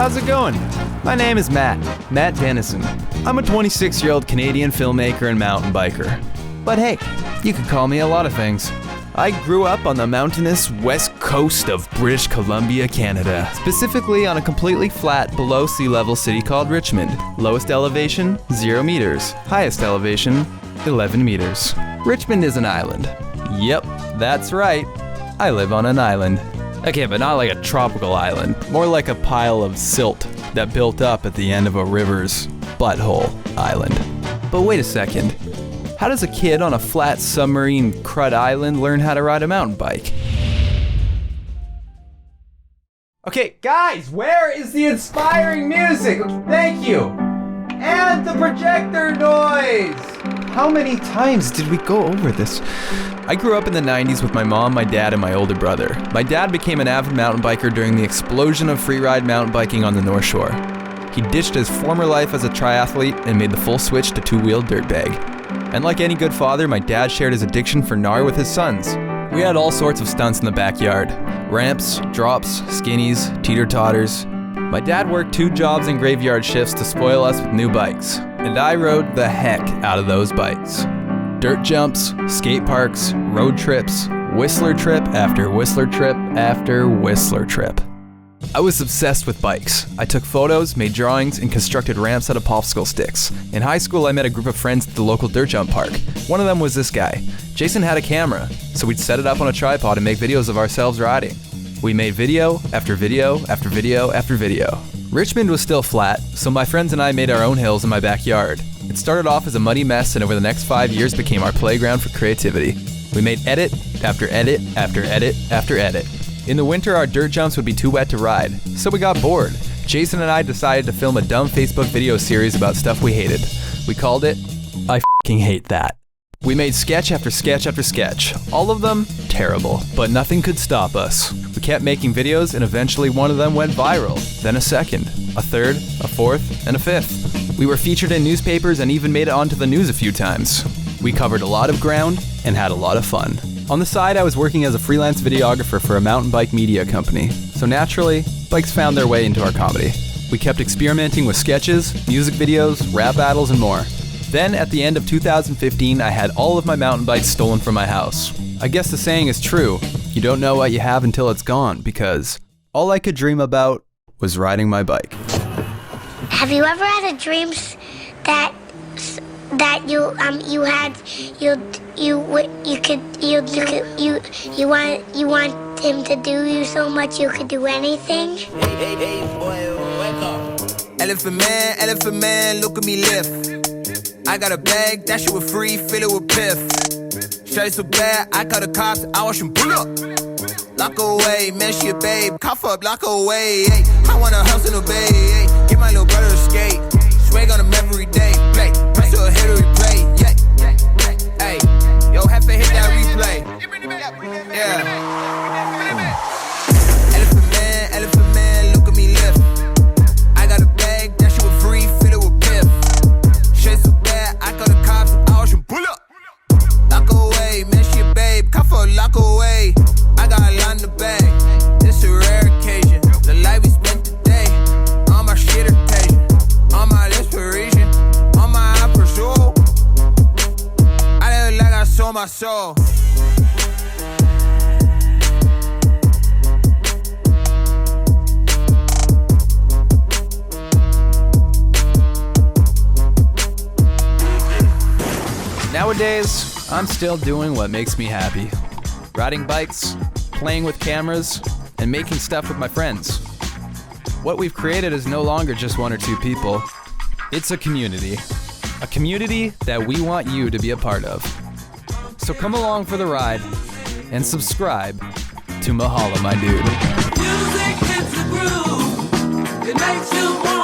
How's it going? My name is Matt Dennison. I'm a 26-year-old Canadian filmmaker and mountain biker. But hey, you could call me a lot of things. I grew up on the mountainous west coast of British Columbia, Canada. Specifically on a completely flat, below sea level city called Richmond. Lowest elevation, 0 meters. Highest elevation, 11 meters. Richmond is an island. Yep, that's right. I live on an island. Okay, but not like a tropical island. More like a pile of silt that built up at the end of a river's butthole island. But wait a second. How does a kid on a flat submarine crud island learn how to ride a mountain bike? Okay, guys, where is the inspiring music? Thank you. And the projector noise. How many times did we go over this? I grew up in the 90s with my mom, my dad, and my older brother. My dad became an avid mountain biker during the explosion of freeride mountain biking on the North Shore. He ditched his former life as a triathlete and made the full switch to two-wheeled dirtbag. And like any good father, my dad shared his addiction for gnar with his sons. We had all sorts of stunts in the backyard. Ramps, drops, skinnies, teeter-totters. My dad worked 2 jobs and graveyard shifts to spoil us with new bikes. And I rode the heck out of those bikes. Dirt jumps, skate parks, road trips, Whistler trip after Whistler trip after Whistler trip. I was obsessed with bikes. I took photos, made drawings, and constructed ramps out of popsicle sticks. In high school, I met a group of friends at the local dirt jump park. One of them was this guy. Jason had a camera, so we'd set it up on a tripod and make videos of ourselves riding. We made video after video after video after video. Richmond was still flat, so my friends and I made our own hills in my backyard. It started off as a muddy mess and over the next 5 years became our playground for creativity. We made edit after edit after edit after edit. In the winter, our dirt jumps would be too wet to ride, so we got bored. Jason and I decided to film a dumb Facebook video series about stuff we hated. We called it, I F***ing Hate That. We made sketch after sketch after sketch, all of them terrible, but nothing could stop us. We kept making videos and eventually one of them went viral, then a second, a third, a fourth, and a fifth. We were featured in newspapers and even made it onto the news a few times. We covered a lot of ground and had a lot of fun. On the side, I was working as a freelance videographer for a mountain bike media company, so naturally, bikes found their way into our comedy. We kept experimenting with sketches, music videos, rap battles, and more. Then, at the end of 2015, I had all of my mountain bikes stolen from my house. I guess the saying is true, you don't know what you have until it's gone, because all I could dream about was riding my bike. Have you ever had a dream that you want him to do you so much you could do anything? Hey, boy, wake up. Elephant man, look at me lift. I got a bag, that shit was free, fill it with piff. Straight so bad, I call the cops, I watch them pull up. Lock away, man, she a babe, cough up, lock away. Ay. I want a house in the bay, ay. Get my little brother to skate. Swag on him every day, play, press to a hit or replay, yeah. Hey, yo, have to hit that replay. Yeah. Elephant man, look at me lift. I got a bag, that shit was free, fill it with piff. Straight so bad, I call the cops, I watch them pull up. Lock away, man, she a babe, cuff her, lock away. I got a lot in the bag, this a rare occasion. The life we spent today, on my shit occasion, on my inspiration, on my pursuit. I live like I sold my soul. Nowadays, I'm still doing what makes me happy. Riding bikes, playing with cameras, and making stuff with my friends. What we've created is no longer just 1 or 2 people. It's a community. A community that we want you to be a part of. So come along for the ride and subscribe to Mahalo, my dude. Music hits the groove. It makes you want